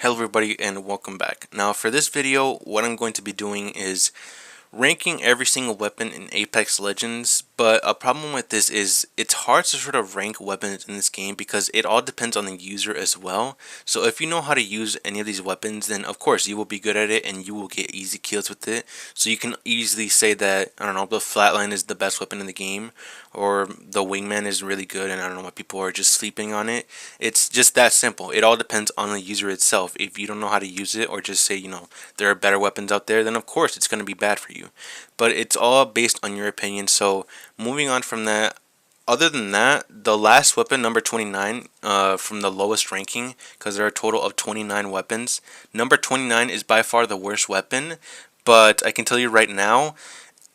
Hello everybody and welcome back. Now for this video, what I'm going to be doing is ranking every single weapon in Apex Legends, but a problem with this is it's hard to sort of rank weapons in this game because it all depends on the user as well. So if you know how to use any of these weapons, then of course you will be good at it and you will get easy kills with it. So you can easily say that, I don't know, the flatline is the best weapon in the game, or the wingman is really good and I don't know why people are just sleeping on it. It's just that simple. It all depends on the user itself. If you don't know how to use it, or just say, there are better weapons out there, then of course it's going to be bad for you. But it's all based on your opinion. So moving on from that, other than that, the last weapon, number 29, from the lowest ranking, because there are a total of 29 weapons, number 29 is by far the worst weapon. But I can tell you right now,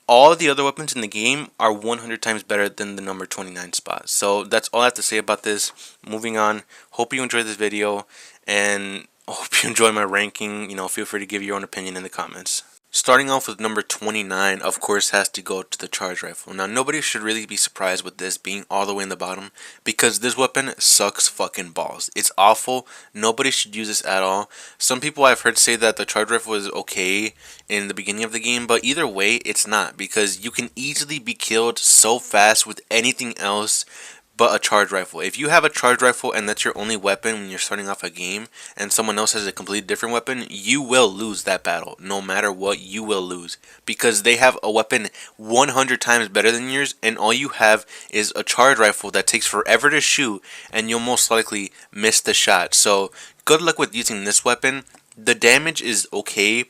all the other weapons in the game are 100 times better than the number 29 spot. So that's all I have to say about this. Moving on, hope you enjoyed this video, and hope you enjoy my ranking. Feel free to give your own opinion in the comments. Starting off with number 29, of course, has to go to the charge rifle. Now, nobody should really be surprised with this being all the way in the bottom, because this weapon sucks fucking balls. It's awful. Nobody should use this at all. Some people I've heard say that the charge rifle is okay in the beginning of the game, but either way, it's not, because you can easily be killed so fast with anything else but a charge rifle. If you have a charge rifle and that's your only weapon when you're starting off a game, and someone else has a completely different weapon, you will lose that battle. No matter what, you will lose, because they have a weapon 100 times better than yours, and all you have is a charge rifle that takes forever to shoot, and you'll most likely miss the shot. So good luck with using this weapon. The damage is okay.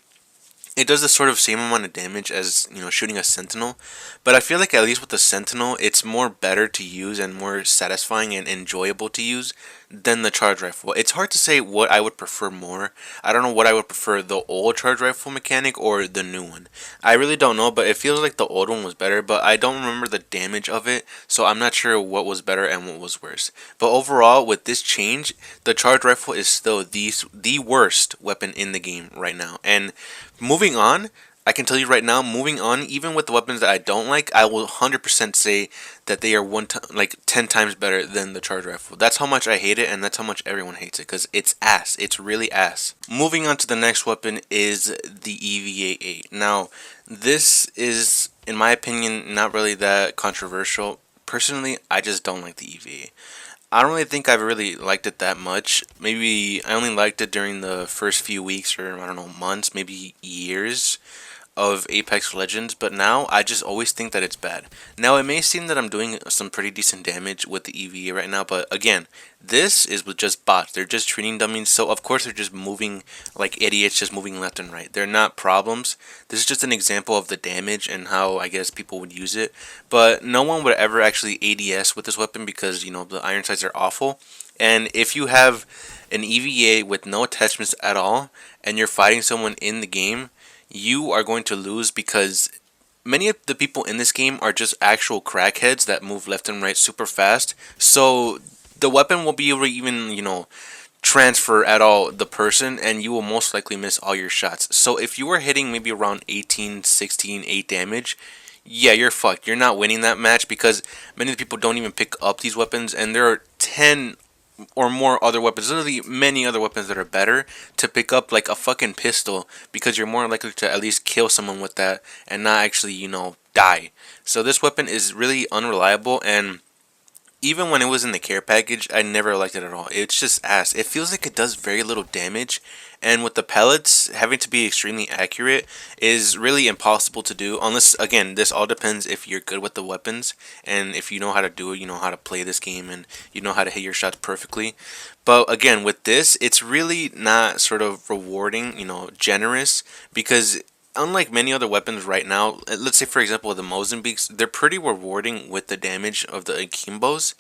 It does the sort of same amount of damage as, shooting a sentinel, but I feel like at least with the sentinel, it's more better to use and more satisfying and enjoyable to use than the charge rifle. It's hard to say what I would prefer more. I don't know what I would prefer, the old charge rifle mechanic or the new one. I really don't know, but it feels like the old one was better, but I don't remember the damage of it, so I'm not sure what was better and what was worse. But overall, with this change, the charge rifle is still the worst weapon in the game right now. And moving on, I can tell you right now, moving on, even with the weapons that I don't like, I will 100% say that they are 10 times better than the charge rifle. That's how much I hate it, and that's how much everyone hates it, because it's ass. It's really ass. Moving on to the next weapon is the EVA-8. Now, this is, in my opinion, not really that controversial. Personally, I just don't like the EVA. I don't really think I've really liked it that much. Maybe I only liked it during the first few weeks, or I don't know, months, maybe years of Apex Legends, but now I just always think that it's bad. Now, it may seem that I'm doing some pretty decent damage with the EVA right now, but again, this is with just bots. They're just treating dummies, so of course they're just moving like idiots, just moving left and right. They're not problems. This is just an example of the damage and how I guess people would use it, but no one would ever actually ADS with this weapon because, the iron sights are awful. And if you have an EVA with no attachments at all, and you're fighting someone in the game, you are going to lose, because many of the people in this game are just actual crackheads that move left and right super fast. So the weapon will be able to even, transfer at all the person, and you will most likely miss all your shots. So if you are hitting maybe around 18, 16, 8 damage, yeah, you're fucked. You're not winning that match, because many of the people don't even pick up these weapons, and there are 10 or more other weapons, literally many other weapons that are better to pick up, like a fucking pistol, because you're more likely to at least kill someone with that and not actually, die. So this weapon is really unreliable, and even when it was in the care package, I never liked it at all. It's just ass. It feels like it does very little damage, and with the pellets having to be extremely accurate is really impossible to do, unless, again, this all depends if you're good with the weapons, and if you know how to do it, you know how to play this game, and you know how to hit your shots perfectly. But again, with this, it's really not sort of rewarding, generous, because unlike many other weapons right now, let's say for example the Mozambiques, they're pretty rewarding with the damage of the Akimbos,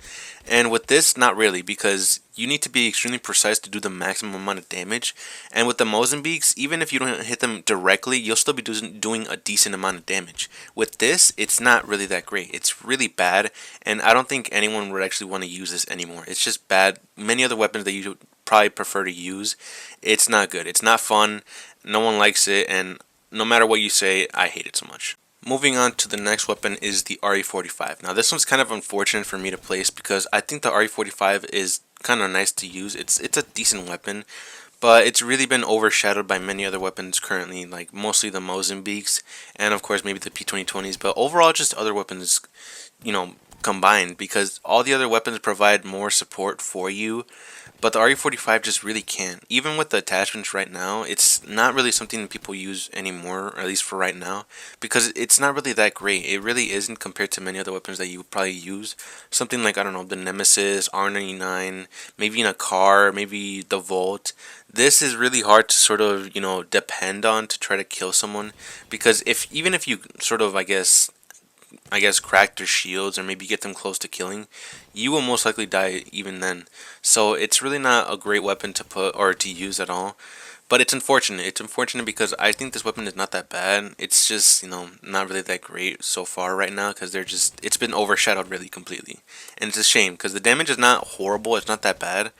and with this, not really, because you need to be extremely precise to do the maximum amount of damage. And with the Mozambiques, even if you don't hit them directly, you'll still be doing a decent amount of damage. With this, it's not really that great. It's really bad, and I don't think anyone would actually want to use this anymore. It's just bad. Many other weapons that you probably prefer to use, it's not good. It's not fun. No one likes it, and no matter what you say, I hate it so much. Moving on to the next weapon is the RE45. Now this one's kind of unfortunate for me to place, because I think the RE45 is kind of nice to use. It's a decent weapon, but it's really been overshadowed by many other weapons currently, like mostly the Mozambiques and of course maybe the P2020s, but overall just other weapons, you know, combined, because all the other weapons provide more support for you, but the RE45 just really can't. Even with the attachments right now, it's not really something that people use anymore, or at least for right now, because it's not really that great. It really isn't compared to many other weapons that you would probably use. Something like, I don't know, the Nemesis, R99, maybe in a car, maybe the Volt. This is really hard to sort of, you know, depend on to try to kill someone, because if even if you sort of, I guess crack their shields or maybe get them close to killing, you will most likely die even then. So it's really not a great weapon to put or to use at all. But it's unfortunate. It's unfortunate because I think this weapon is not that bad. It's just, you know, not really that great so far right now, because it's been overshadowed really completely. And it's a shame because the damage is not horrible. It's not that bad.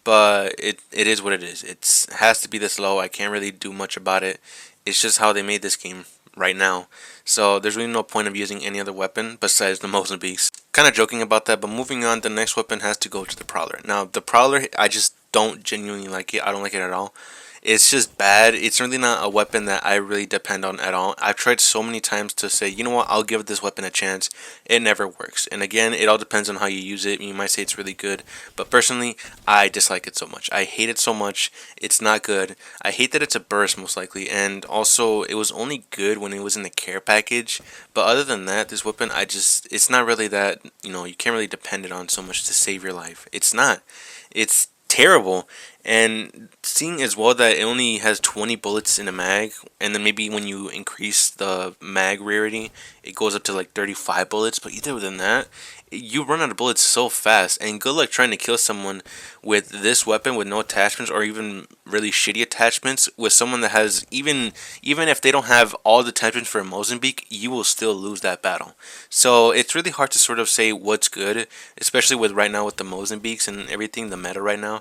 But it is what it is. It has to be this low. I can't really do much about it. It's just how they made this game right now. So there's really no point of using any other weapon besides the Mozambiques. Kind of joking about that, but moving on, the next weapon has to go to the Prowler. Now, the Prowler, I just don't genuinely like it. I don't like it at all. It's just bad. It's really not a weapon that I really depend on at all. I've tried so many times to say, you know what, I'll give this weapon a chance. It never works. And again, it all depends on how you use it. You might say it's really good, but personally, I dislike it so much. I hate it so much. It's not good. I hate that it's a burst most likely, and also it was only good when it was in the care package. But other than that, this weapon, it's not really that, you know, you can't really depend it on so much to save your life. It's not. It's terrible. And seeing as well that it only has 20 bullets in a mag, and then maybe when you increase the mag rarity, it goes up to like 35 bullets. But either than that, you run out of bullets so fast. And good luck trying to kill someone with this weapon with no attachments, or even really shitty attachments, with someone that has even if they don't have all the attachments for a Mozambique, you will still lose that battle. So it's really hard to sort of say what's good, especially with right now with the Mozambiques and everything, the meta right now.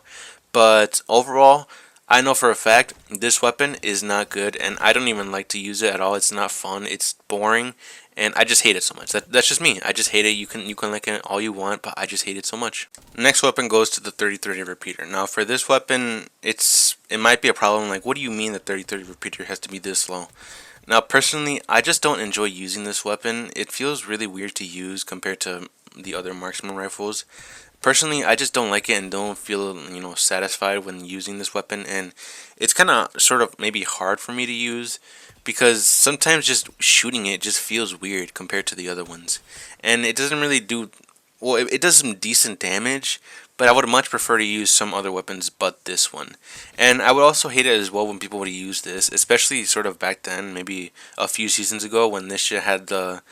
But overall, I know for a fact this weapon is not good, and I don't even like to use it at all. It's not fun. It's boring, and I just hate it so much. That's just me. I just hate it. You can like it all you want, but I just hate it so much. Next weapon goes to the 3030 repeater. Now for this weapon, it might be a problem. Like, what do you mean the 3030 repeater has to be this low? Now personally, I just don't enjoy using this weapon. It feels really weird to use compared to the other marksman rifles. Personally, I just don't like it and don't feel, you know, satisfied when using this weapon, and it's kind of sort of maybe hard for me to use because sometimes just shooting it just feels weird compared to the other ones, and it doesn't really do well. It does some decent damage, but I would much prefer to use some other weapons but this one. And I would also hate it as well when people would use this, especially sort of back then, maybe a few seasons ago, when this shit had the,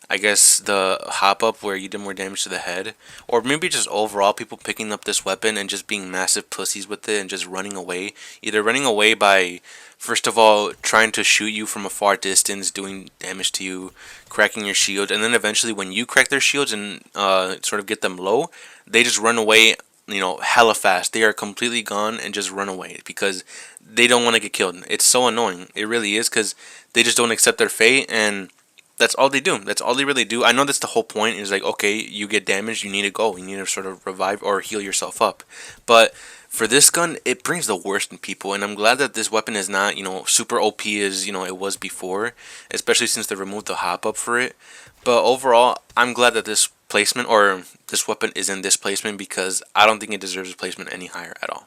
I guess, the hop up where you did more damage to the head, or maybe just overall people picking up this weapon and just being massive pussies with it and just running away. Either running away by, first of all, trying to shoot you from a far distance, doing damage to you, cracking your shield, and then eventually when you crack their shields and sort of get them low, they just run away, you know, hella fast. They are completely gone and just run away because they don't want to get killed. It's so annoying. It really is, because they just don't accept their fate, and that's all they do. That's all they really do. I know that's the whole point. Is like, okay, you get damaged, you need to go. You need to sort of revive or heal yourself up. But for this gun, it brings the worst in people, and I'm glad that this weapon is not, you know, super OP as, you know, it was before, especially since they removed the hop up for it. But overall, I'm glad that this placement, or this weapon, is in this placement, because I don't think it deserves a placement any higher at all.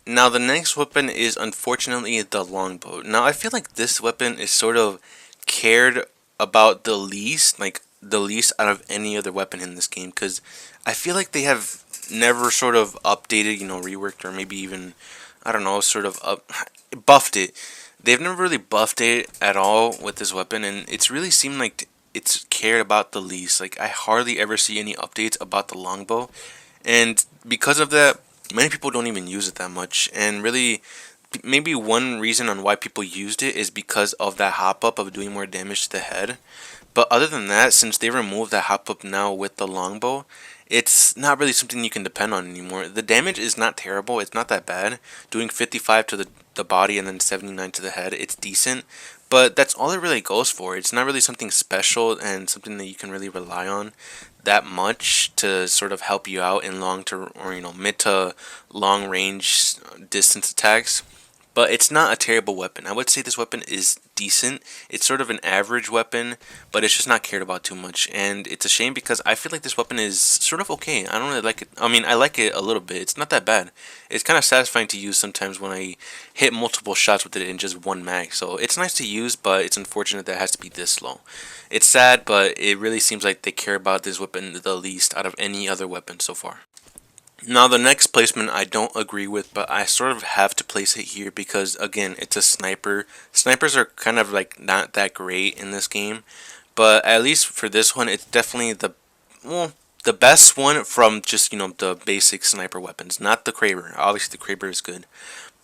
Now the next weapon is unfortunately the longbow. Now I feel like this weapon is sort of cared about the least, like the least out of any other weapon in this game, because I feel like they have never sort of updated, you know, reworked, or maybe even, I don't know, sort of buffed it. They've never really buffed it at all with this weapon, and it's really seemed like it's cared about the least. Like, I hardly ever see any updates about the longbow, and because of that, many people don't even use it that much. And really, maybe one reason on why people used it is because of that hop up of doing more damage to the head. But other than that, since they removed that hop up now with the longbow, it's not really something you can depend on anymore. The damage is not terrible. It's not that bad. Doing 55 to the body and then 79 to the head, it's decent. But that's all it really goes for. It's not really something special and something that you can really rely on. that much to sort of help you out in long to or mid to long range distance attacks. But it's not a terrible weapon. I would say this weapon is decent. It's sort of an average weapon, but it's just not cared about too much. And it's a shame because I feel like this weapon is sort of okay. I don't really like it. I mean, I like it a little bit. It's not that bad. It's kind of satisfying to use sometimes when I hit multiple shots with it in just one mag. So it's nice to use, but it's unfortunate that it has to be this slow. It's sad, but it really seems like they care about this weapon the least out of any other weapon so far. Now the next placement I don't agree with, but I sort of have to place it here because again, it's a sniper. Snipers are kind of like not that great in this game, but at least for this one, it's definitely the best one from just the basic sniper weapons, not the Kraber. Obviously the Kraber is good,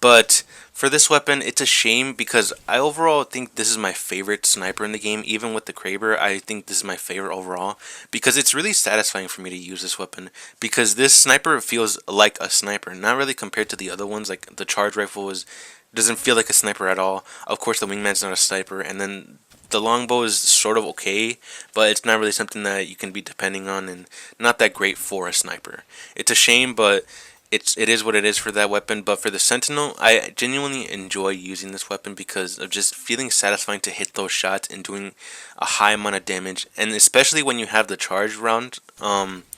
but for this weapon, it's a shame because I overall think this is my favorite sniper in the game. Even with the Kraber, I think this is my favorite overall because it's really satisfying for me to use this weapon because this sniper feels like a sniper, not really compared to the other ones. Like the charge rifle doesn't feel like a sniper at all. Of course, the wingman's not a sniper, and then the longbow is sort of okay, but it's not really something that you can be depending on, and not that great for a sniper. It's a shame, but it is what it is for that weapon. But for the Sentinel, I genuinely enjoy using this weapon because of just feeling satisfying to hit those shots and doing a high amount of damage, and especially when you have the charge round.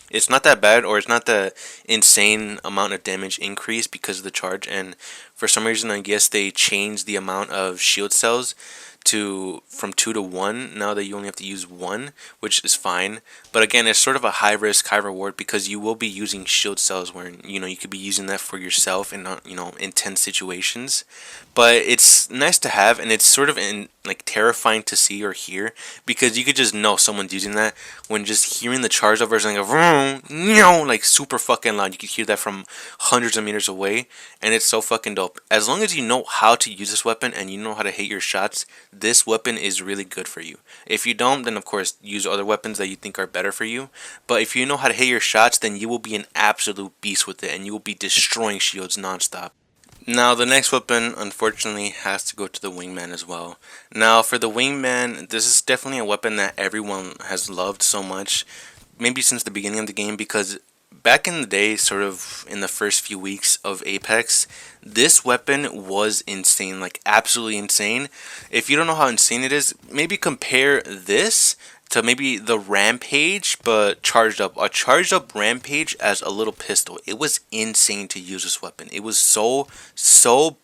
It's not that bad, or it's not the insane amount of damage increase because of the charge. And for some reason, I guess they changed the amount of shield cells from 2 to 1 now that you only have to use 1, which is fine. But again, it's sort of a high risk high reward because you will be using shield cells where you could be using that for yourself in intense situations. But it's nice to have, and it's sort of like terrifying to see or hear because you could just know someone's using that when just hearing the charge over is like like super fucking loud. You could hear that from hundreds of meters away, and it's so fucking dope. As long as you know how to use this weapon and you know how to hit your shots, this weapon is really good for you. If you don't, then of course use other weapons that you think are better for you. But if you know how to hit your shots, then you will be an absolute beast with it, and you will be destroying shields nonstop. Now the next weapon unfortunately has to go to the wingman as well. Now for the wingman, this is definitely a weapon that everyone has loved so much, maybe since the beginning of the game, because back in the day, sort of in the first few weeks of Apex, this weapon was insane, like absolutely insane. If you don't know how insane it is, maybe compare this to maybe the Rampage, but charged up. A charged up Rampage as a little pistol. It was insane to use this weapon. It was so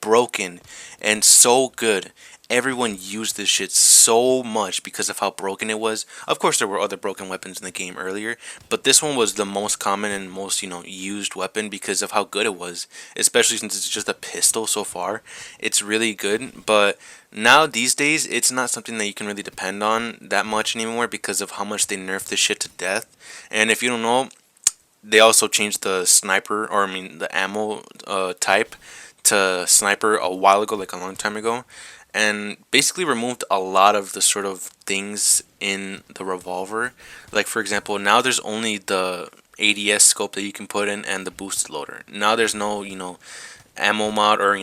broken and so good. Everyone used this shit so much because of how broken it was. Of course, there were other broken weapons in the game earlier, but this one was the most common and most, used weapon because of how good it was. Especially since it's just a pistol so far. It's really good, but now these days, it's not something that you can really depend on that much anymore because of how much they nerfed this shit to death. And if you don't know, they also changed the sniper, or I mean the ammo type to sniper a while ago, like a long time ago, and basically removed a lot of the sort of things in the revolver. Like for example, now there's only the ADS scope that you can put in and the boosted loader. Now there's no ammo mod or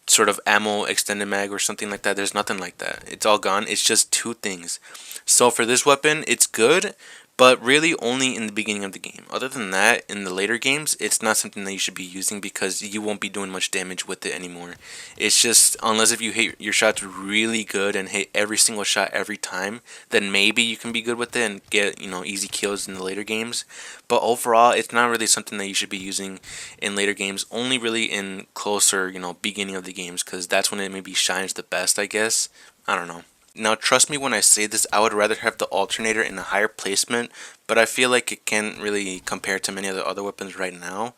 sort of ammo extended mag or something like that. There's nothing like that. It's all gone. It's just two things. So for this weapon, it's good, but really only in the beginning of the game. Other than that, in the later games, it's not something that you should be using because you won't be doing much damage with it anymore. It's just, unless if you hit your shots really good and hit every single shot every time, then maybe you can be good with it and get, easy kills in the later games. But overall, it's not really something that you should be using in later games, only really in closer, beginning of the games, because that's when it maybe shines the best, I guess. I don't know. Now, trust me when I say this, I would rather have the alternator in a higher placement, but I feel like it can't really compare to many of the other weapons right now.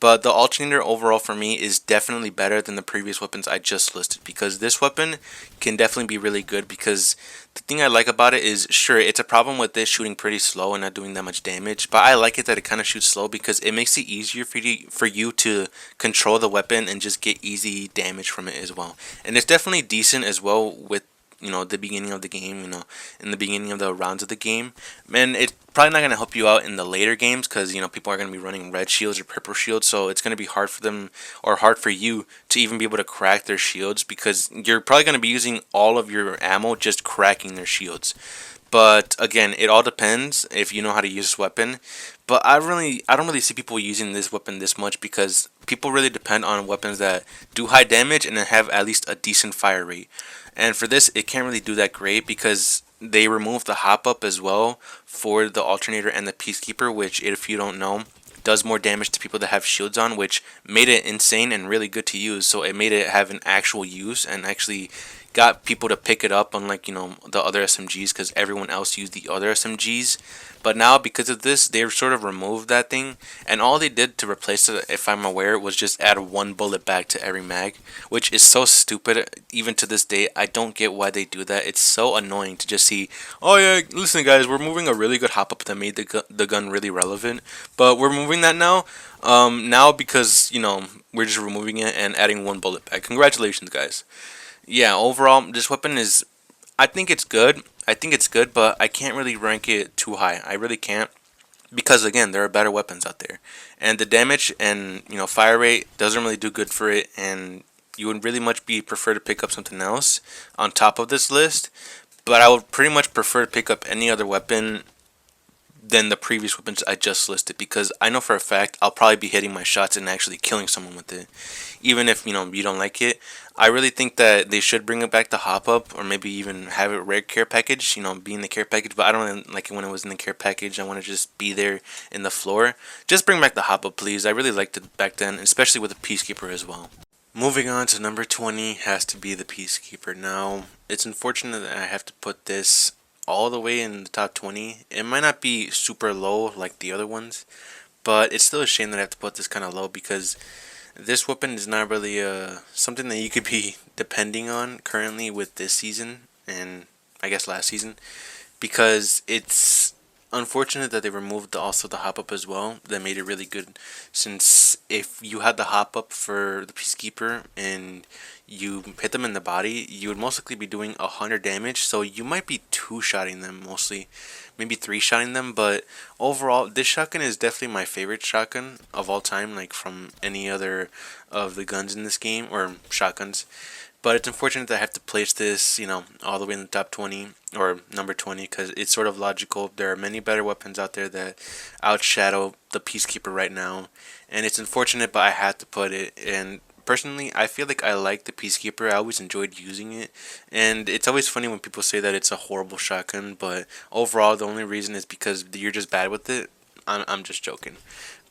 But the alternator overall for me is definitely better than the previous weapons I just listed, because this weapon can definitely be really good. Because the thing I like about it is, sure, it's a problem with this shooting pretty slow and not doing that much damage, but I like it that it kind of shoots slow because it makes it easier for you to control the weapon and just get easy damage from it as well. And it's definitely decent as well with the beginning of the game, in the beginning of the rounds of the game. And it's probably not going to help you out in the later games because, people are going to be running red shields or purple shields. So it's going to be hard for them or hard for you to even be able to crack their shields because you're probably going to be using all of your ammo just cracking their shields. But again, it all depends if you know how to use this weapon. But I don't really see people using this weapon this much because people really depend on weapons that do high damage and then have at least a decent fire rate. And for this, it can't really do that great because they removed the hop up as well for the alternator and the peacekeeper, which, if you don't know, does more damage to people that have shields on, which made it insane and really good to use. So it made it have an actual use and actually got people to pick it up, unlike, you know, the other SMGs, because everyone else used the other SMGs. But now, because of this, they've sort of removed that thing, and all they did to replace it, if I'm aware, was just add one bullet back to every mag, which is so stupid. Even to this day, I don't get why they do that. It's so annoying to just see, oh yeah, listen guys, we're moving a really good hop up that made the gun really relevant, but we're moving that now. Now because, you know, we're just removing it and adding one bullet back. Congratulations, guys. Yeah, overall, this weapon is, I think it's good. I think it's good, but I can't really rank it too high. I really can't, because again, there are better weapons out there, and the damage and, you know, fire rate doesn't really do good for it, and you would really much be prefer to pick up something else on top of this list. But I would pretty much prefer to pick up any other weapon than the previous weapons I just listed, because I know for a fact I'll probably be hitting my shots and actually killing someone with it, even if, you know, you don't like it. I really think that they should bring it back to hop up, or maybe even have it rare care package, you know, be in the care package. But I don't really like it when it was in the care package. I want to just be there in the floor. Just bring back the hop up, please. I really liked it back then, especially with the peacekeeper as well. Moving on to number 20 has to be the Peacekeeper. Now, it's unfortunate that I have to put this all the way in the top 20. It might not be super low like the other ones, but it's still a shame that I have to put this kind of low, because this weapon is not really something that you could be depending on currently with this season and I guess last season, because it's unfortunate that they removed also the hop up as well. That made it really good, since if you had the hop up for the Peacekeeper and you hit them in the body, you would most likely be doing 100 damage. So you might be two-shotting them mostly, maybe three-shotting them. But overall, this shotgun is definitely my favorite shotgun of all time, like from any other of the guns in this game, or shotguns. But it's unfortunate that I have to place this, you know, all the way in the top 20 or number 20, because it's sort of logical. There are many better weapons out there that outshadow the Peacekeeper right now, and it's unfortunate, but I had to put it. And personally, I feel like I like the Peacekeeper. I always enjoyed using it, and it's always funny when people say that it's a horrible shotgun, but overall, the only reason is because you're just bad with it. I'm just joking.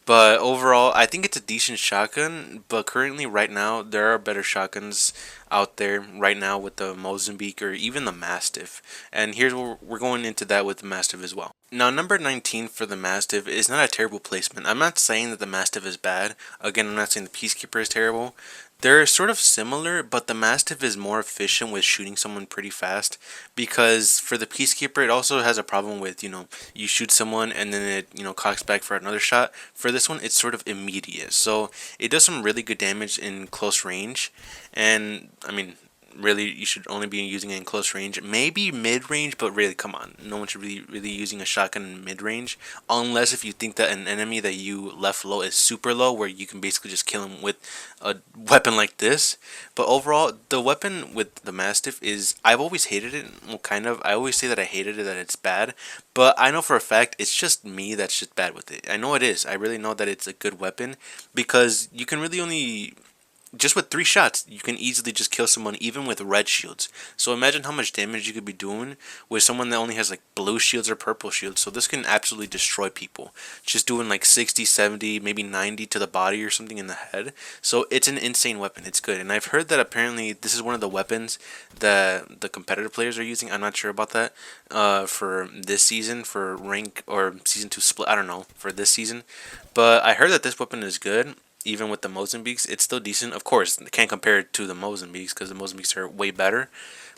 But overall, I think it's a decent shotgun. But currently, right now, there are better shotguns out there right now with the Mozambique or even the Mastiff. And here's where we're going into that with the Mastiff as well. Now, number 19 for the Mastiff is not a terrible placement. I'm not saying that the Mastiff is bad. Again, I'm not saying the Peacekeeper is terrible. They're sort of similar, but the Mastiff is more efficient with shooting someone pretty fast, because for the Peacekeeper, it also has a problem with, you know, you shoot someone and then it, you know, cocks back for another shot. For this one, it's sort of immediate. So it does some really good damage in close range. And, I mean, really, you should only be using it in close range, maybe mid range, but really, come on, no one should really using a shotgun in mid range, unless if you think that an enemy that you left low is super low, where you can basically just kill him with a weapon like this. But overall, the weapon with the Mastiff is, I've always hated it. Well, kind of, I always say that I hated it, that it's bad, but I know for a fact it's just me that's just bad with it. I know it is. I really know that it's a good weapon, because you can really only, just with 3 shots, you can easily just kill someone, even with red shields. So imagine how much damage you could be doing with someone that only has like blue shields or purple shields. So this can absolutely destroy people, just doing like 60, 70, maybe 90 to the body or something in the head. So it's an insane weapon. It's good. And I've heard that apparently this is one of the weapons that the competitive players are using. I'm not sure about that for this season, for rank or season 2 split. I don't know for this season, but I heard that this weapon is good. Even with the Mozambiques, it's still decent. Of course, I can't compare it to the Mozambiques, because the Mozambiques are way better.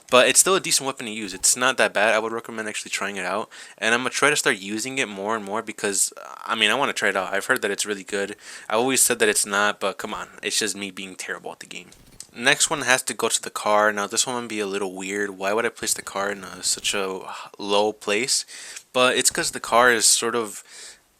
But it's still a decent weapon to use. It's not that bad. I would recommend actually trying it out. And I'm going to try to start using it more and more, because, I mean, I want to try it out. I've heard that it's really good. I always said that it's not, but come on. It's just me being terrible at the game. Next one has to go to the car. Now, this one might be a little weird. Why would I place the car in such a low place? But it's because the car is sort of,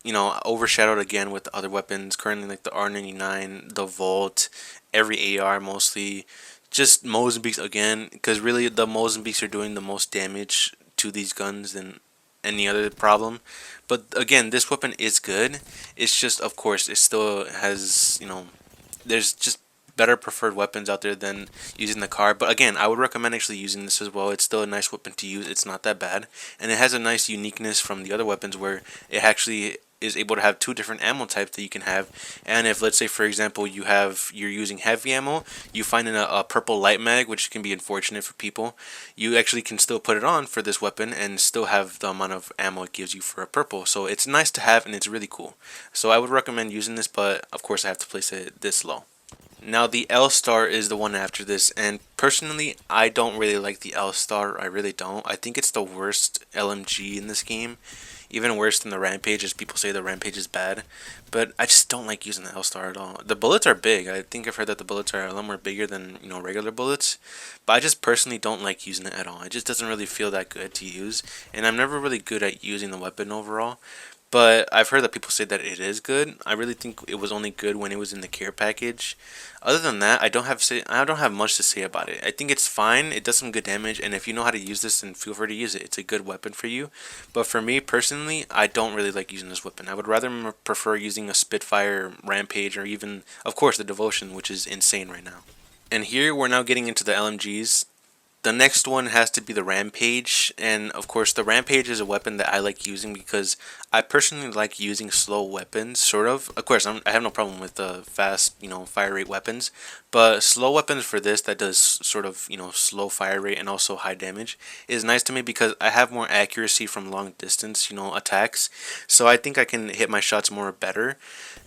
you know, overshadowed again with the other weapons currently, like the R99, the Volt, every AR mostly, just Mozambiques again, because really the Mozambiques are doing the most damage to these guns than any other problem. But again, this weapon is good. It's just, of course, it still has, there's just better preferred weapons out there than using the car. But again, I would recommend actually using this as well. It's still a nice weapon to use. It's not that bad, and it has a nice uniqueness from the other weapons where it actually is able to have two different ammo types that you can have. And if, let's say for example, you're using heavy ammo, you find in a purple light mag, which can be unfortunate for people, you actually can still put it on for this weapon and still have the amount of ammo it gives you for a purple. So it's nice to have and it's really cool. So I would recommend using this, but of course I have to place it this low. Now the L star is the one after this, and personally I don't really like the L star. I really don't. I think it's the worst LMG in this game, even worse than the Rampage, as people say the Rampage is bad. But I just don't like using the L star at all. The bullets are big. I think I've heard that the bullets are a lot more bigger than regular bullets, but I just personally don't like using it at all. It just doesn't really feel that good to use, and I'm never really good at using the weapon overall. But I've heard that people say that it is good. I really think it was only good when it was in the care package. Other than that, I don't have much to say about it. I think it's fine. It does some good damage, and if you know how to use this, then feel free to use it. It's a good weapon for you. But for me personally, I don't really like using this weapon. I would rather prefer using a Spitfire, Rampage, or even, of course, the Devotion, which is insane right now. And here we're now getting into the LMGs. The next one has to be the Rampage, and of course the Rampage is a weapon that I like using because I personally like using slow weapons, sort of. Of course, I have no problem with the fast, fire rate weapons, but slow weapons for this that does sort of, slow fire rate and also high damage is nice to me because I have more accuracy from long distance, attacks. So I think I can hit my shots more better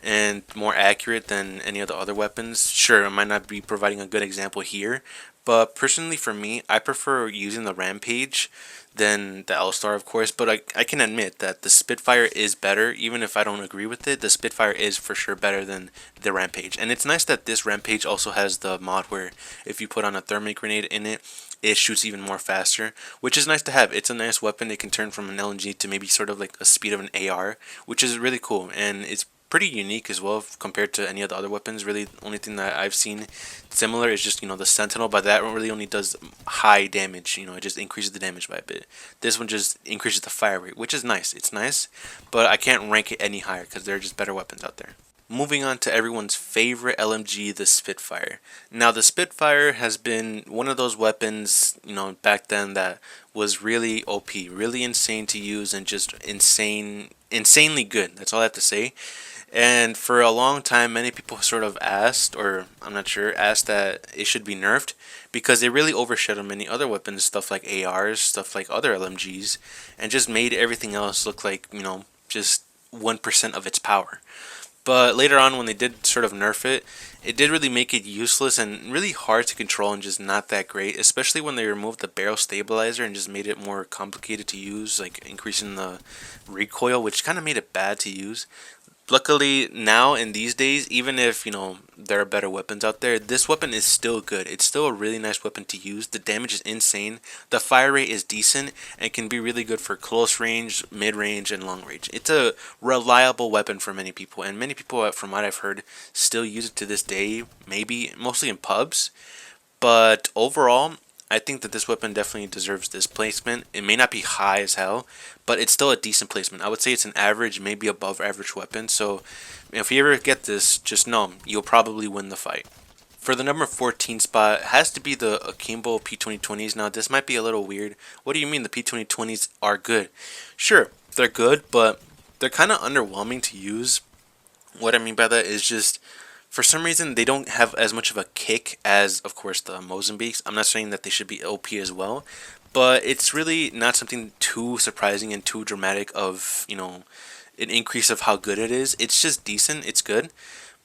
and more accurate than any of the other weapons. Sure, I might not be providing a good example here, but personally for me, I prefer using the Rampage than the L-Star, of course. But I can admit that the Spitfire is better. Even if I don't agree with it, the Spitfire is for sure better than the Rampage. And it's nice that this Rampage also has the mod where if you put on a thermite grenade in it, it shoots even more faster, which is nice to have. It's a nice weapon. It can turn from an LNG to maybe sort of like a speed of an AR, which is really cool. And it's pretty unique as well compared to any of the other weapons. Really, the only thing that I've seen similar is just the Sentinel, but that one really only does high damage. It just increases the damage by a bit. This one just increases the fire rate, which is nice. It's nice, but I can't rank it any higher because there are just better weapons out there. Moving on to everyone's favorite LMG, the Spitfire. Now, the Spitfire has been one of those weapons, back then that was really OP, really insane to use, and just insanely good. That's all I have to say. And for a long time, many people sort of asked, or I'm not sure, asked that it should be nerfed because it really overshadowed many other weapons, stuff like ARs, stuff like other LMGs, and just made everything else look like, just 1% of its power. But later on, when they did sort of nerf it, it did really make it useless and really hard to control and just not that great, especially when they removed the barrel stabilizer and just made it more complicated to use, like increasing the recoil, which kind of made it bad to use. Luckily, now in these days, even if, there are better weapons out there, this weapon is still good. It's still a really nice weapon to use. The damage is insane. The fire rate is decent and can be really good for close range, mid range, and long range. It's a reliable weapon for many people, and many people, from what I've heard, still use it to this day, maybe mostly in pubs. But overall, I think that this weapon definitely deserves this placement. It may not be high as hell, but it's still a decent placement. I would say it's an average, maybe above average weapon. So if you ever get this, just know you'll probably win the fight. For the number 14 spot, it has to be the Akimbo P2020s. Now, this might be a little weird. What do you mean the P2020s are good? Sure, they're good, but they're kind of underwhelming to use. What I mean by that is just, for some reason, they don't have as much of a kick as, of course, the Mozambiques. I'm not saying that they should be OP as well, but it's really not something too surprising and too dramatic of, an increase of how good it is. It's just decent. It's good.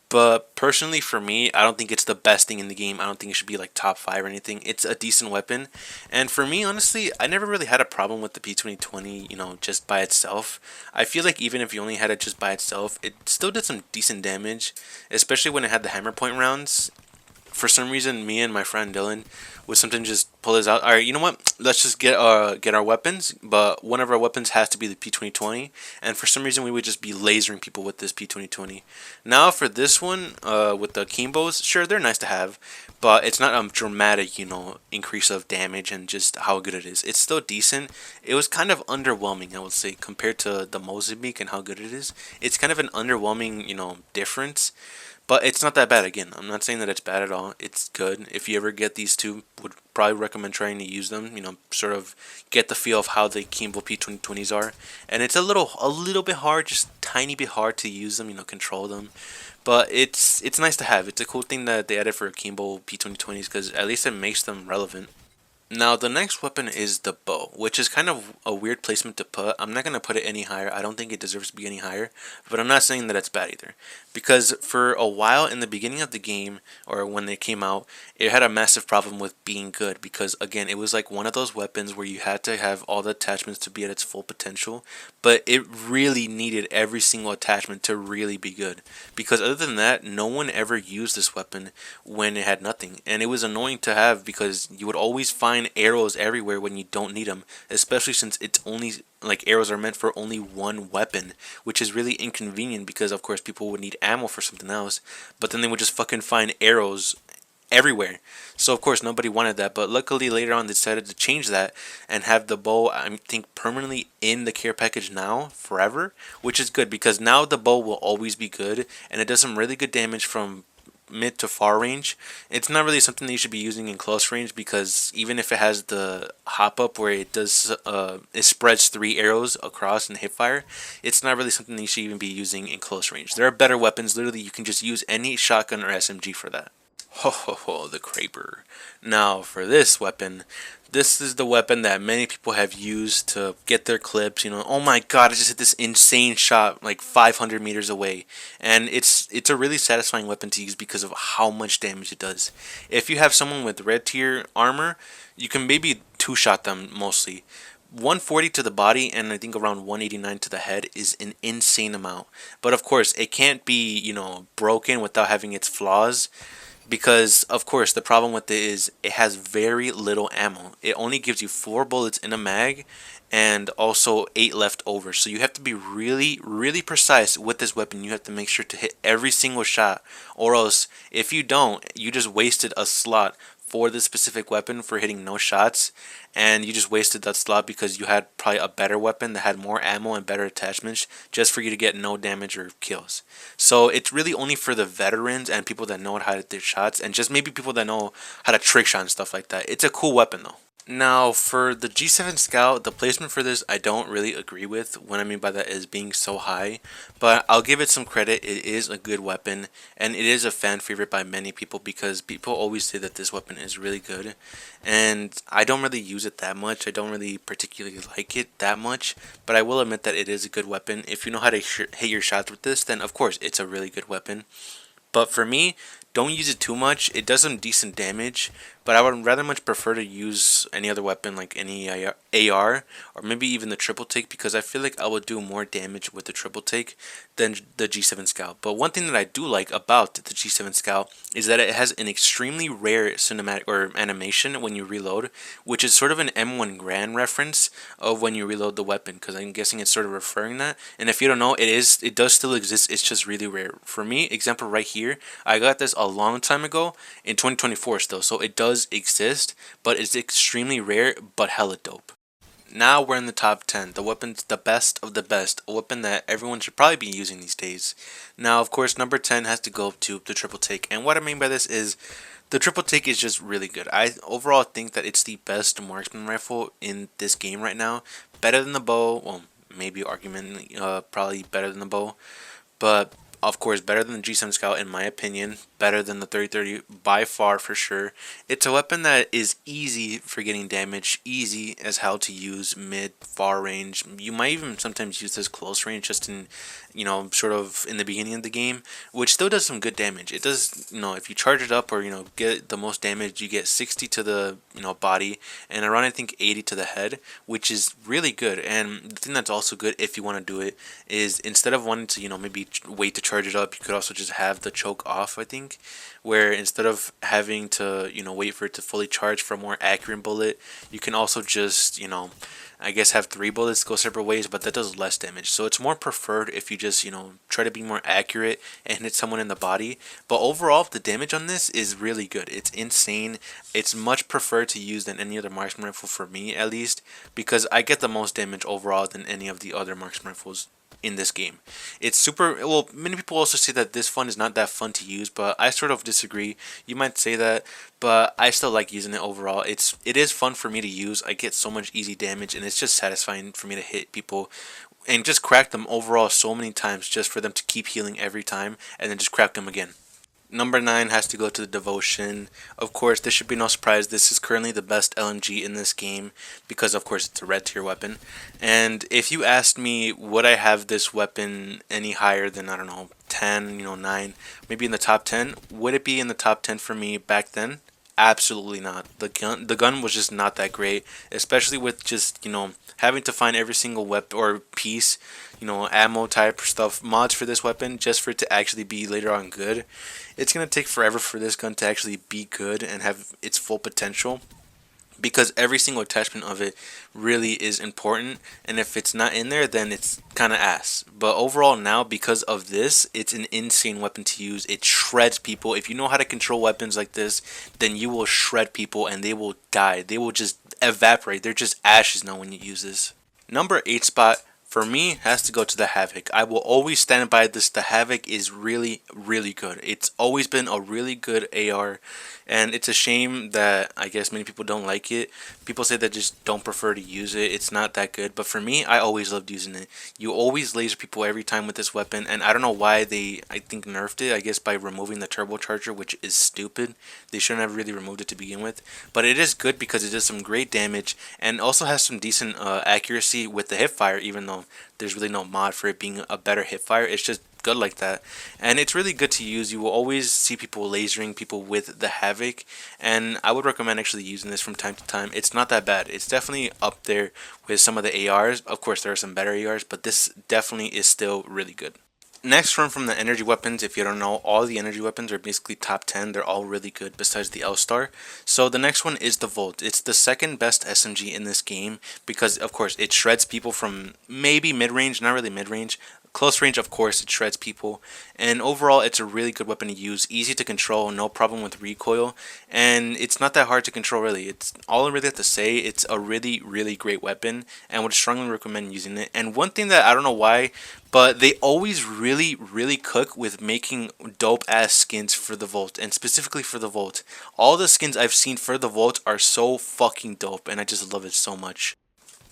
But personally, for me, I don't think it's the best thing in the game. I don't think it should be like top 5 or anything. It's a decent weapon. And for me, honestly, I never really had a problem with the P2020, just by itself. I feel like even if you only had it just by itself, it still did some decent damage, especially when it had the hammer point rounds. for some reason, me and my friend Dylan would sometimes just pull this out. All right, you know what? Let's just get our weapons, but one of our weapons has to be the P2020. And for some reason, we would just be lasering people with this P2020. Now for this one, with the Kimbos, sure they're nice to have, but it's not a dramatic, increase of damage and just how good it is. It's still decent. It was kind of underwhelming, I would say, compared to the Mozambique and how good it is. It's kind of an underwhelming, difference. But it's not that bad. Again, I'm not saying that it's bad at all. It's good. If you ever get these two, would probably recommend trying to use them. Sort of get the feel of how the Kimbo P2020s are. And it's a little bit hard, just tiny bit hard to use them. Control them. But it's nice to have. It's a cool thing that they added for Kimbo P2020s because at least it makes them relevant. Now the next weapon is the bow, which is kind of a weird placement to put. I'm not going to put it any higher. I don't think it deserves to be any higher, but I'm not saying that it's bad either. Because for a while in the beginning of the game, or when they came out, it had a massive problem with being good because, again, it was like one of those weapons where you had to have all the attachments to be at its full potential, but it really needed every single attachment to really be good. Because other than that, no one ever used this weapon when it had nothing, and it was annoying to have because you would always find arrows everywhere when you don't need them, especially since it's only like arrows are meant for only one weapon, which is really inconvenient because of course people would need ammo for something else, but then they would just fucking find arrows everywhere. So of course nobody wanted that, but luckily later on they decided to change that and have the bow, I think, permanently in the care package now forever, which is good because now the bow will always be good and it does some really good damage from mid to far range. It's not really something that you should be using in close range because even if it has the hop up where it does it spreads 3 arrows across in hip fire, it's not really something that you should even be using in close range. There are better weapons. Literally you can just use any shotgun or SMG for that. Ho ho ho, the Kraber. Now for this weapon, this is the weapon that many people have used to get their clips. Oh my god, I just hit this insane shot like 500 meters away. And it's a really satisfying weapon to use because of how much damage it does. If you have someone with red tier armor, you can maybe two-shot them mostly. 140 to the body and I think around 189 to the head is an insane amount. But of course, it can't be, broken without having its flaws. Because, of course, the problem with it is it has very little ammo. It only gives you 4 bullets in a mag and also 8 left over. So you have to be really, really precise with this weapon. You have to make sure to hit every single shot. Or else, if you don't, you just wasted a slot for this specific weapon for hitting no shots, and you just wasted that slot because you had probably a better weapon that had more ammo and better attachments just for you to get no damage or kills. So it's really only for the veterans and people that know how to hit shots, and just maybe people that know how to trick shot and stuff like that. It's a cool weapon though. Now for the G7 Scout, the placement for this I don't really agree with. What I mean by that is being so high, but I'll give it some credit. It is a good weapon and it is a fan favorite by many people because people always say that this weapon is really good, and I don't really use it that much. I don't really particularly like it that much, but I will admit that it is a good weapon. If you know how to hit your shots with this, then of course it's a really good weapon. But for me, don't use it too much. It does some decent damage, but I would rather much prefer to use any other weapon like any AR or maybe even the triple take because I feel like I would do more damage with the triple take than the G7 Scout. But one thing that I do like about the G7 Scout is that it has an extremely rare cinematic or animation when you reload, which is sort of an M1 Grand reference of when you reload the weapon, because I'm guessing it's sort of referring that. And if you don't know, it does still exist. It's just really rare. For me, example right here, I got this a long time ago in 2024 still, so it does exist, but it's extremely rare but hella dope. Now we're in the top 10. The weapon's the best of the best. A weapon that everyone should probably be using these days. Now, of course, number 10 has to go to the triple take. And what I mean by this is the triple take is just really good. I overall think that it's the best marksman rifle in this game right now. Better than the bow. Well, maybe argument probably better than the bow. But of course, better than the G7 Scout in my opinion. Better than the 3030 by far for sure. It's a weapon that is easy for getting damage, easy as hell to use mid, far range. You might even sometimes use this close range just in, sort of in the beginning of the game, which still does some good damage. It does, if you charge it up or, get the most damage, you get 60 to the, body and around I think 80 to the head, which is really good. And the thing that's also good if you want to do it is instead of wanting to, maybe wait to charge it up, you could also just have the choke off, I think. think, where instead of having to, wait for it to fully charge for a more accurate bullet, you can also just, I guess have 3 bullets go separate ways, but that does less damage. So it's more preferred if you just, try to be more accurate and hit someone in the body. But overall, the damage on this is really good. It's insane. It's much preferred to use than any other marksman rifle for me, at least, because I get the most damage overall than any of the other marksman rifles in this game. It's super well. Many people also say that this fun is not that fun to use, but I sort of disagree. You might say that, but I still like using it overall. It is fun for me to use. I get so much easy damage, and it's just satisfying for me to hit people and just crack them overall so many times, just for them to keep healing every time and then just crack them again. Number 9 has to go to the Devotion. Of course, this should be no surprise. This is currently the best LMG in this game because, of course, it's a red tier weapon. And if you asked me, would I have this weapon any higher than, I don't know, 10, 9, maybe in the top 10? Would it be in the top 10 for me back then? Absolutely not. The gun was just not that great, especially with just, having to find every single weapon or piece, ammo type stuff, mods for this weapon just for it to actually be later on good. It's going to take forever for this gun to actually be good and have its full potential, because every single attachment of it really is important, and if it's not in there, then it's kind of ass. But overall now, because of this, it's an insane weapon to use. It shreds people. If you know how to control weapons like this, then you will shred people and they will die. They will just evaporate. They're just ashes now when you use this. Number 8 spot for me has to go to the Havoc. I will always stand by this. The Havoc is really, really good. It's always been a really good AR, and it's a shame that I guess many people don't like it. People say that just don't prefer to use it. It's not that good, but for me, I always loved using it. You always laser people every time with this weapon, and I don't know why they, I think, nerfed it. I guess by removing the turbocharger, which is stupid. They shouldn't have really removed it to begin with, but it is good because it does some great damage and also has some decent accuracy with the hipfire, even though there's really no mod for it being a better hipfire. It's just good like that, and it's really good to use. You will always see people lasering people with the Havoc, and I would recommend actually using this from time to time. It's not that bad. It's definitely up there with some of the ARs. Of course, there are some better ARs, but this definitely is still really good. Next one from the energy weapons. If you don't know, all the energy weapons are basically top 10. They're all really good besides the L-Star. So the next one is the Volt. It's the second best SMG in this game because, of course, it shreds people from maybe mid-range, not really mid-range. Close range, of course, it shreds people. And overall, it's a really good weapon to use. Easy to control, no problem with recoil. And it's not that hard to control, really. It's all I really have to say. It's a really, really great weapon, and would strongly recommend using it. And one thing that I don't know why, but they always really, really cook with making dope ass skins for the Volt, and specifically for the Volt. All the skins I've seen for the Volt are so fucking dope, and I just love it so much.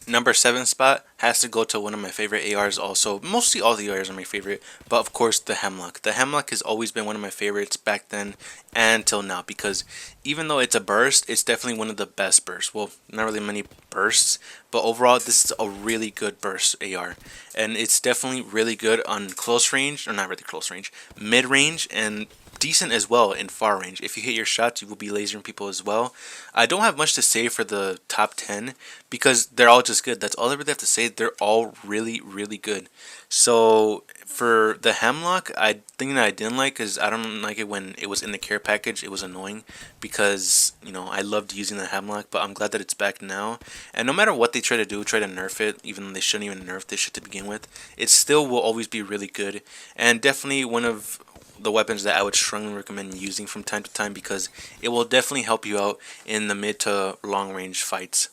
Number 7 spot has to go to one of my favorite ARs also. Mostly all the ARs are my favorite, but of course the Hemlock. The Hemlock has always been one of my favorites back then and till now, because even though it's a burst, it's definitely one of the best bursts. Well, not really many bursts, but overall this is a really good burst AR. And it's definitely really good on close range, or not really close range, mid range, and decent as well in far range. If you hit your shots, you will be lasering people as well. I don't have much to say for the top 10 because they're all just good. That's all I really have to say. They're all really, really good. So for the Hemlock, I think that I didn't like is I don't like it when it was in the care package. It was annoying because, I loved using the Hemlock, but I'm glad that it's back now. And no matter what they try to do, try to nerf it, even though they shouldn't even nerf this shit to begin with, it still will always be really good, and definitely one of the weapons that I would strongly recommend using from time to time because it will definitely help you out in the mid to long range fights.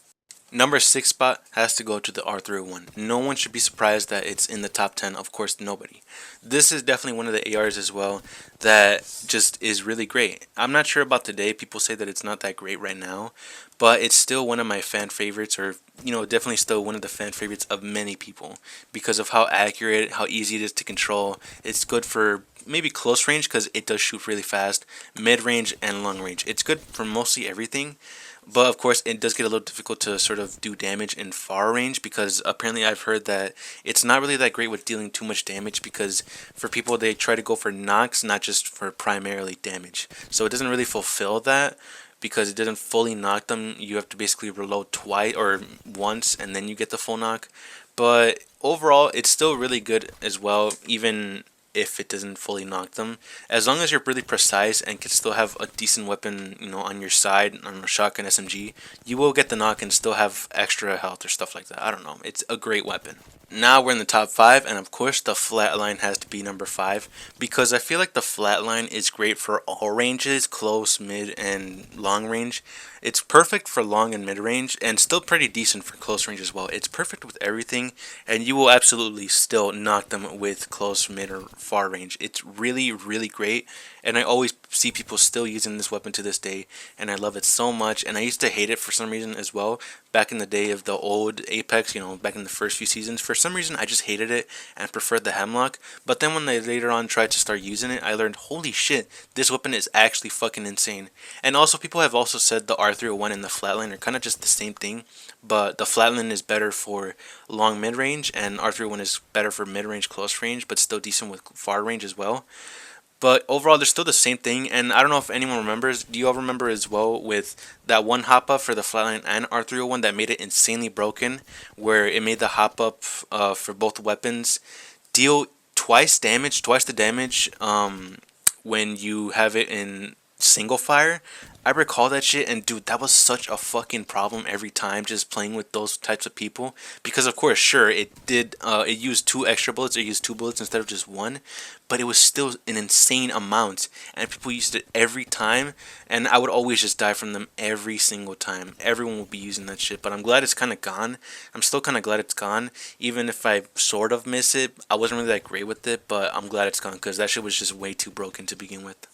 Number 6 spot has to go to the R301. No one should be surprised that it's in the top 10. Of course, nobody. This is definitely one of the ARs as well that just is really great. I'm not sure about today. People say that it's not that great right now, but it's still one of my fan favorites, or definitely still one of the fan favorites of many people because of how accurate, how easy it is to control. It's good for maybe close range because it does shoot really fast, mid range and long range. It's good for mostly everything. But of course, it does get a little difficult to sort of do damage in far range because apparently I've heard that it's not really that great with dealing too much damage because for people, they try to go for knocks, not just for primarily damage. So it doesn't really fulfill that because it doesn't fully knock them. You have to basically reload twice or once and then you get the full knock. But overall, it's still really good as well, even if it doesn't fully knock them. As long as you're really precise and can still have a decent weapon, on your side, on a shotgun SMG, you will get the knock and still have extra health or stuff like that. I don't know. It's a great weapon. Now we're in the top 5, and of course the flatline has to be number 5, because I feel like the flatline is great for all ranges, close, mid, and long range. It's perfect for long and mid range, and still pretty decent for close range as well. It's perfect with everything, and you will absolutely still knock them with close, mid, or far range. It's really, really great, and I always see people still using this weapon to this day, and I love it so much. And I used to hate it for some reason as well, back in the day of the old Apex, back in the first few seasons. For some reason, I just hated it and preferred the Hemlock. But then when I later on tried to start using it, I learned, holy shit, this weapon is actually fucking insane. And also, people have also said the R301 and the Flatline are kind of just the same thing, but the Flatline is better for long mid-range, and R301 is better for mid-range, close range, but still decent with far range as well. But overall, they're still the same thing. And I don't know if anyone remembers. Do you all remember as well with that one hop up for the Flatline and R301 that made it insanely broken, where it made the hop up for both weapons deal twice the damage when you have it in single fire? I recall that shit, and dude, that was such a fucking problem every time just playing with those types of people. Because of course, sure, it did. It used 2 extra bullets. It used 2 bullets instead of just 1, but it was still an insane amount, and people used it every time. And I would always just die from them every single time. Everyone would be using that shit. But I'm glad it's kind of gone. I'm still kind of glad it's gone, even if I sort of miss it. I wasn't really that great with it, but I'm glad it's gone because that shit was just way too broken to begin with.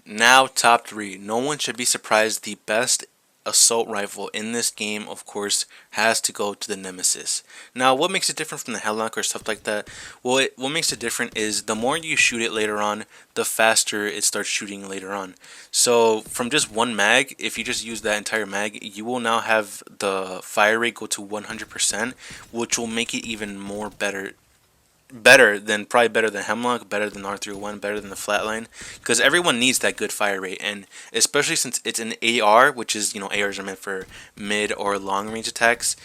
Now, top 3. No one should be surprised. The best assault rifle in this game, of course, has to go to the Nemesis. Now, what makes it different from the Hemlock or stuff like that? Well, what makes it different is the more you shoot it later on, the faster it starts shooting later on. So, from just one mag, if you just use that entire mag, you will now have the fire rate go to 100%, which will make it even more better probably better than Hemlock, better than R301, better than the Flatline, because everyone needs that good fire rate. And especially since it's an AR, which is, ARs are meant for mid or long range attacks,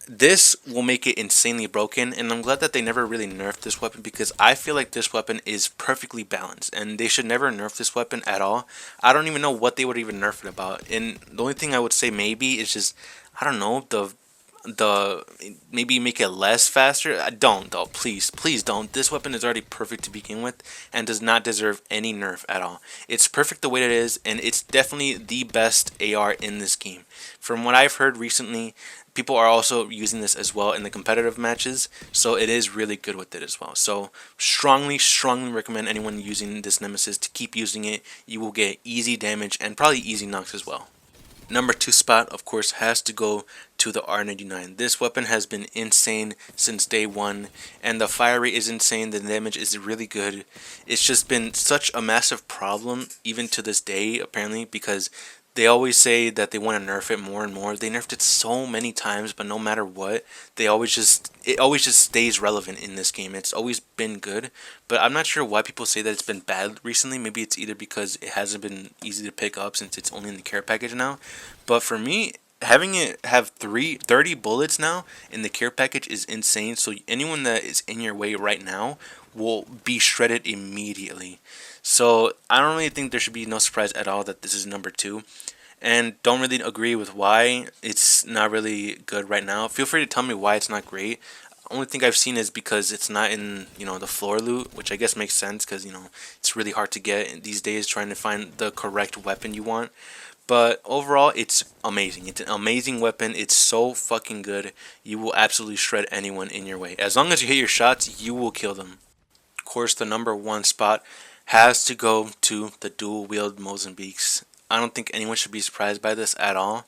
this will make it insanely broken. And I'm glad that they never really nerfed this weapon, because I feel like this weapon is perfectly balanced, and they should never nerf this weapon at all. I don't even know what they would even nerf it about. And the only thing I would say maybe is just, I don't know, the maybe make it less faster. Don't, though, please don't. This weapon is already perfect to begin with and does not deserve any nerf at all. It's perfect the way it is, and it's definitely the best AR in this game. From what I've heard recently, people are also using this as well in the competitive matches, so it is really good with it as well. So strongly recommend anyone using this Nemesis to keep using it. You will get easy damage and probably easy knocks as well. Number 2 spot, of course, has to go to the R99. This weapon has been insane since day 1, and the fire rate is insane. The damage is really good. It's just been such a massive problem, even to this day, apparently, because they always say that they want to nerf it more and more. They nerfed it so many times, but no matter what, it always just stays relevant in this game. It's always been good, but I'm not sure why people say that it's been bad recently. Maybe it's either because it hasn't been easy to pick up since it's only in the care package now. But for me, having it have 30 bullets now in the care package is insane. So anyone that is in your way right now will be shredded immediately. So I don't really think there should be no surprise at all that this is number 2, and don't really agree with why it's not really good right now. Feel free to tell me why it's not great. Only thing I've seen is because it's not in, the floor loot, which I guess makes sense because, it's really hard to get these days trying to find the correct weapon you want. But overall, it's amazing. It's an amazing weapon. It's so fucking good. You will absolutely shred anyone in your way. As long as you hit your shots, you will kill them. Of course, the number 1 spot has to go to the dual wield Mozambiques. I don't think anyone should be surprised by this at all.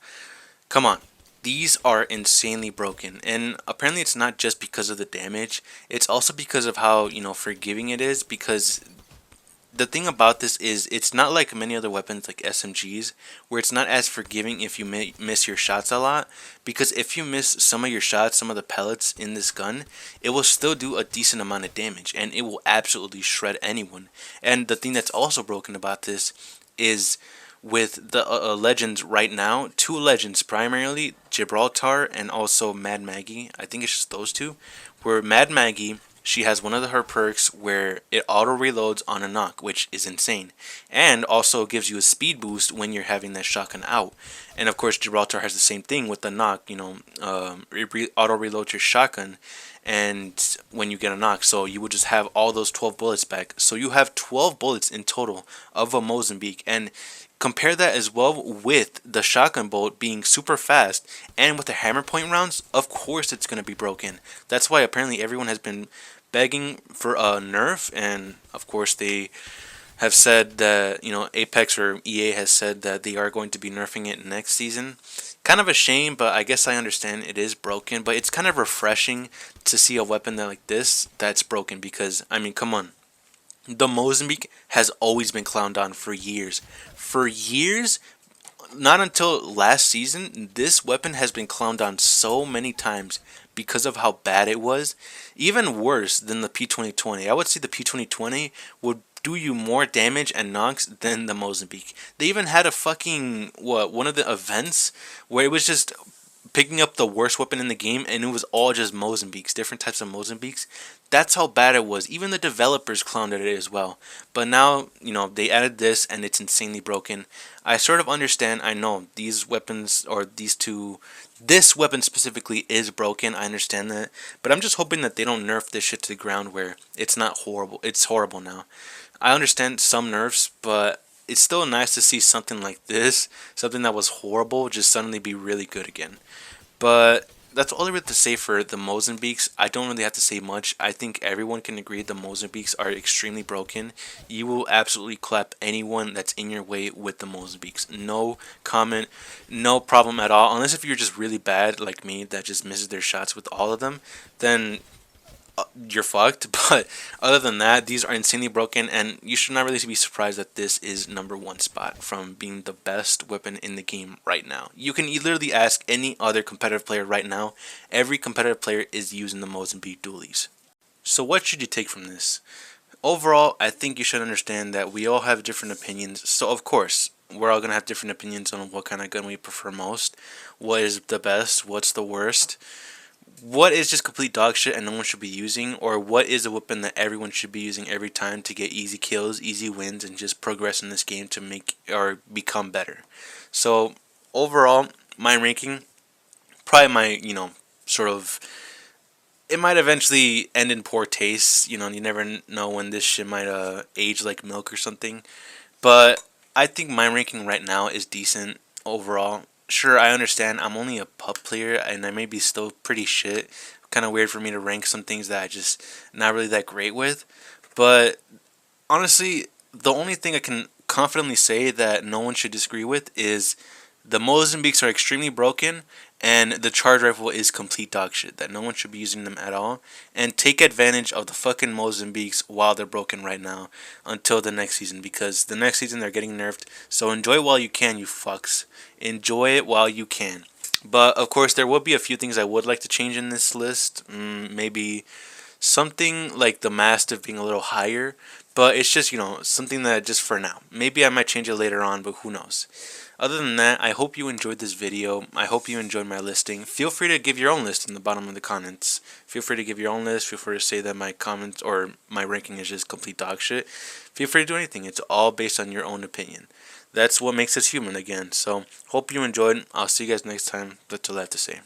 Come on. These are insanely broken, and apparently it's not just because of the damage, it's also because of how, forgiving it is, because the thing about this is it's not like many other weapons like SMGs, where it's not as forgiving if you miss your shots a lot, because if you miss some of your shots, some of the pellets in this gun, it will still do a decent amount of damage, and it will absolutely shred anyone. And the thing that's also broken about this is with the legends right now, 2 legends primarily, Gibraltar and also Mad Maggie. I think it's just those 2, where Mad Maggie she has one of her perks where it auto reloads on a knock, which is insane, and also gives you a speed boost when you're having that shotgun out. And of course, Gibraltar has the same thing with the knock. Auto reloads your shotgun, and when you get a knock, so you would just have all those 12 bullets back. So you have 12 bullets in total of a Mozambique, and compare that as well with the shotgun bolt being super fast and with the hammer point rounds. Of course it's going to be broken. That's why apparently everyone has been begging for a nerf, and of course they have said that, Apex or EA has said that they are going to be nerfing it next season. Kind of a shame, but I guess I understand it is broken, but it's kind of refreshing to see a weapon that like this that's broken, because I mean, come on. The Mozambique has always been clowned on for years. For years, not until last season, this weapon has been clowned on so many times because of how bad it was. Even worse than the P2020. I would say the P2020 would do you more damage and knocks than the Mozambique. They even had a fucking, one of the events where it was just picking up the worst weapon in the game, and it was all just Mozambiques, different types of Mozambiques. That's how bad it was. Even the developers clowned at it as well. But now, they added this, and it's insanely broken. I sort of understand. I know these weapons, or this weapon specifically is broken. I understand that. But I'm just hoping that they don't nerf this shit to the ground where it's not horrible. It's horrible now. I understand some nerfs, but it's still nice to see something like this, something that was horrible, just suddenly be really good again. But that's all I have to say for the Mozambiques. I don't really have to say much. I think everyone can agree the Mozambiques are extremely broken. You will absolutely clap anyone that's in your way with the Mozambiques. No comment, no problem at all. Unless if you're just really bad like me that just misses their shots with all of them, then you're fucked. But other than that, these are insanely broken, and you should not really be surprised that this is #1 spot from being the best weapon in the game right now. You can literally ask any other competitive player right now. Every competitive player is using the Mozambique dualies. So what should you take from this? Overall, I think you should understand that we all have different opinions. So of course, we're all gonna have different opinions on what kind of gun we prefer most, what is the best, what's the worst, what is just complete dog shit and no one should be using, or what is a weapon that everyone should be using every time to get easy kills, easy wins, and just progress in this game to make or become better. So overall, my ranking, probably my, sort of, it might eventually end in poor taste. You never know when this shit might age like milk or something. But I think my ranking right now is decent overall. Sure, I understand I'm only a pup player and I may be still pretty shit. Kind of weird for me to rank some things that I just not really that great with. But honestly, the only thing I can confidently say that no one should disagree with is the Mozambiques are extremely broken, and the charge rifle is complete dog shit, that no one should be using them at all. And take advantage of the fucking Mozambiques while they're broken right now until the next season, because the next season they're getting nerfed. So enjoy it while you can, you fucks. Enjoy it while you can. But of course, there will be a few things I would like to change in this list. Maybe something like the Mastiff being a little higher, but it's just, something that just for now. Maybe I might change it later on, but who knows. Other than that, I hope you enjoyed this video. I hope you enjoyed my listing. Feel free to give your own list in the bottom of the comments. Feel free to give your own list. Feel free to say that my comments or my ranking is just complete dog shit. Feel free to do anything. It's all based on your own opinion. That's what makes us human again. So, hope you enjoyed. I'll see you guys next time. That's all I have to say.